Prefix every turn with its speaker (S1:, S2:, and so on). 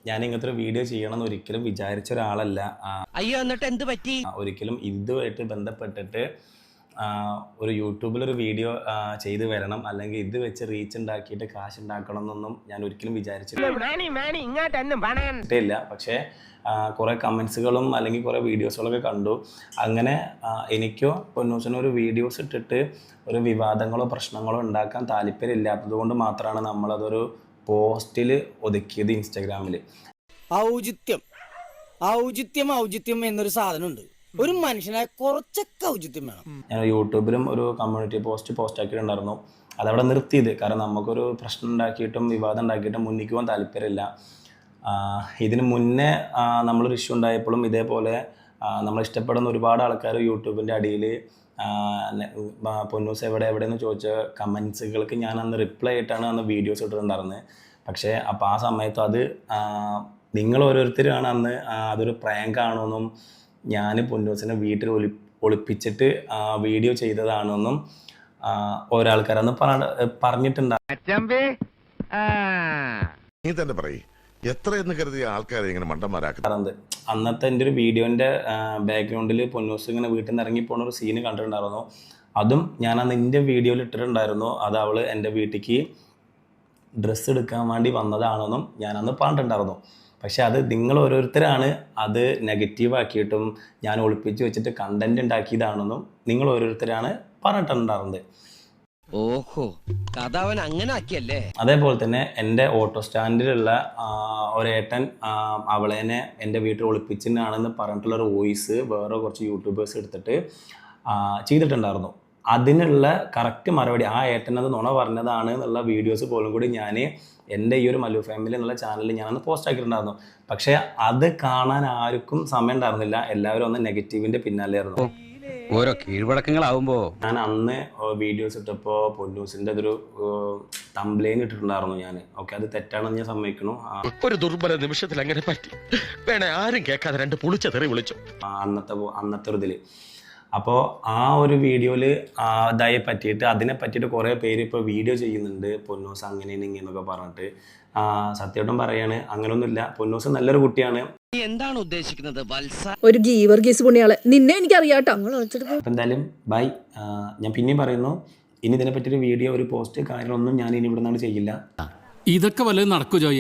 S1: ഞാൻ ഇങ്ങനത്തെ ഒരു വീഡിയോ ചെയ്യണമെന്ന് ഒരിക്കലും വിചാരിച്ച ഒരാളല്ല.
S2: അയ്യോ എന്നിട്ട് എന്ത് പറ്റി?
S1: ഒരിക്കലും ഇതുമായിട്ട് ബന്ധപ്പെട്ടിട്ട് ഒരു യൂട്യൂബിലൊരു വീഡിയോ ചെയ്തു വരണം, അല്ലെങ്കിൽ ഇത് വെച്ച് റീച്ച് ഉണ്ടാക്കിയിട്ട് കാശ് ഉണ്ടാക്കണം എന്നൊന്നും ഞാൻ ഒരിക്കലും വിചാരിച്ചിട്ടില്ല. പക്ഷേ കുറേ കമൻസുകളും അല്ലെങ്കിൽ കുറേ വീഡിയോസുകളൊക്കെ കണ്ടു. അങ്ങനെ എനിക്കോ പൊന്നൂസിനോ ഒരു വീഡിയോസ് ഇട്ടിട്ട് ഒരു വിവാദങ്ങളോ പ്രശ്നങ്ങളോ ഉണ്ടാക്കാൻ താല്പര്യമില്ലാത്തത് കൊണ്ട് മാത്രമാണ് നമ്മളതൊരു പോസ്റ്റിൽ ഒതുക്കിയത് ഇൻസ്റ്റാഗ്രാമിൽ.
S3: ഔചിത്യം എന്നൊരു സാധനമുണ്ട്. ഒരു മനുഷ്യനായ കുറച്ചൊക്കെ ഔചിത്യം വേണം.
S1: ഞാൻ യൂട്യൂബിലും ഒരു കമ്മ്യൂണിറ്റി പോസ്റ്റ് ആക്കിയിട്ടുണ്ടായിരുന്നു. അതവിടെ നിർത്തിയത് കാരണം നമുക്കൊരു പ്രശ്നം ഉണ്ടാക്കിയിട്ടും വിവാദം ഉണ്ടാക്കിയിട്ടും മുന്നിലേക്ക് പോകാൻ താല്പര്യമില്ല. ഇതിന് മുന്നേ നമ്മളൊരു ഇഷ്യൂ ഉണ്ടായപ്പോഴും ഇതേപോലെ നമ്മൾ ഇഷ്ടപ്പെടുന്ന ഒരുപാട് ആൾക്കാർ യൂട്യൂബിൻ്റെ അടിയിൽ പൊന്നൂസ് എവിടെയെന്ന് ചോദിച്ച കമൻസുകൾക്ക് ഞാൻ അന്ന് റിപ്ലൈ ആയിട്ടാണ് അന്ന് വീഡിയോസ് ഇട്ടിട്ടുണ്ടായിരുന്നത്. പക്ഷേ അപ്പോൾ ആ സമയത്ത് അത് നിങ്ങൾ ഓരോരുത്തരാണ് അന്ന് അതൊരു പ്രാങ്ക് ആണെന്നും ഞാൻ പൊന്നൂസിനെ വീട്ടിൽ ഒളിപ്പിച്ചിട്ട് വീഡിയോ ചെയ്തതാണെന്നും ഓരോ ആൾക്കാരന്ന് പറഞ്ഞിട്ടുണ്ടായിരുന്നു.
S4: എത്രയെന്ന് കരുതിയ ആൾക്കാരെ ഇങ്ങനെ മണ്ടന്മാരാക്കുന്നത്.
S1: അന്നത്തെ എൻ്റെ ഒരു വീഡിയോൻ്റെ ബാക്ക്ഗ്രൗണ്ടിൽ പൊന്നൂസ് ഇങ്ങനെ വീട്ടിൽ നിന്ന് ഇറങ്ങിപ്പോണ ഒരു സീന് കണ്ടിട്ടുണ്ടായിരുന്നു. അതും ഞാൻ അന്ന് എൻ്റെ വീഡിയോയിൽ ഇട്ടിട്ടുണ്ടായിരുന്നു. അത് അവൾ എൻ്റെ വീട്ടിലേക്ക് ഡ്രസ്സ് എടുക്കാൻ വേണ്ടി വന്നതാണെന്നും ഞാൻ അന്ന് പറഞ്ഞിട്ടുണ്ടായിരുന്നു. പക്ഷെ അത് നിങ്ങൾ ഓരോരുത്തരാണ് അത് നെഗറ്റീവാക്കിയിട്ടും ഞാൻ ഒളിപ്പിച്ച് വെച്ചിട്ട് കണ്ടന്റ് ഉണ്ടാക്കിയതാണെന്നും നിങ്ങൾ ഓരോരുത്തരാണ് പറഞ്ഞിട്ടുണ്ടായിരുന്നത്.
S2: ഓഹോ, കഥ അവൻ അങ്ങനെ ആക്കിയല്ലേ.
S1: അതേപോലെ തന്നെ എൻ്റെ ഓട്ടോ സ്റ്റാൻഡിലുള്ള ഒരേട്ടൻ അവളേനെ എൻ്റെ വീട്ടിൽ ഒളിപ്പിച്ചിട്ടാണെന്ന് പറഞ്ഞിട്ടുള്ളൊരു വോയിസ് വേറെ കുറച്ച് യൂട്യൂബേഴ്സ് എടുത്തിട്ട് ചെയ്തിട്ടുണ്ടായിരുന്നു. അതിനുള്ള കറക്റ്റ് മറുപടി ആ ഏട്ടനത് നുണ പറഞ്ഞതാണ് എന്നുള്ള വീഡിയോസ് പോലും കൂടി ഞാൻ എൻ്റെ ഈ ഒരു മല്ലു ഫാമിലി എന്നുള്ള ചാനലിൽ ഞാനന്ന് പോസ്റ്റ് ആക്കിയിട്ടുണ്ടായിരുന്നു. പക്ഷേ അത് കാണാൻ ആർക്കും സമയം ഉണ്ടായിരുന്നില്ല. എല്ലാവരും ഒന്ന് നെഗറ്റീവിൻ്റെ പിന്നാലെയായിരുന്നു.
S2: ഓരോ കീഴ്വഴക്കങ്ങളാവുമ്പോൾ
S1: ഞാൻ അന്ന് വീഡിയോസ് ഇട്ടപ്പോൾ പൊന്നൂസിൻ്റെ അതൊരു തംബ്ലെയിൻ ഇട്ടിട്ടുണ്ടായിരുന്നു ഞാൻ. ഓക്കെ, അത് തെറ്റാണെന്ന് ഞാൻ സമ്മതിക്കണു.
S5: ഒരു ദുർബല നിമിഷത്തിൽ അങ്ങനെ പറ്റി, വേണേ ആരും കേൾക്കാതെ രണ്ട് പൊളിച്ച തെറി വിളിച്ചു
S1: അന്നത്തെ ഒരു ഇതിൽ. അപ്പോൾ ആ ഒരു വീഡിയോയിൽ ഇതായി പറ്റിയിട്ട് അതിനെ പറ്റിയിട്ട് കുറേ പേര് ഇപ്പോൾ വീഡിയോ ചെയ്യുന്നുണ്ട്, പൊന്നൂസ് അങ്ങനെയും ഇങ്ങനെയൊക്കെ പറഞ്ഞിട്ട്. സത്യമായിട്ടും പറയാണ്, അങ്ങനെയൊന്നുമില്ല. പൊന്നൂസ് നല്ലൊരു കുട്ടിയാണ്.
S2: എന്താണ് ഉദ്ദേശിക്കുന്നത് വത്സ?
S6: ഒരു ഗീവർ കേസ് പുണ്യാളെ നിന്നെ എനിക്കറിയാട്ടോ.
S1: അപ്പം എന്തായാലും ബൈ. ഞാൻ പിന്നെയും പറയുന്നു, ഇനി ഇതിനെ പറ്റിയൊരു വീഡിയോ ഒരു പോസ്റ്റ് കാര്യങ്ങളൊന്നും ഞാൻ ഇനി ഇവിടെ നിന്നാണ് ചെയ്യില്ല.
S7: ഇതൊക്കെ വല്ലതും നടക്കൂ ജോയി?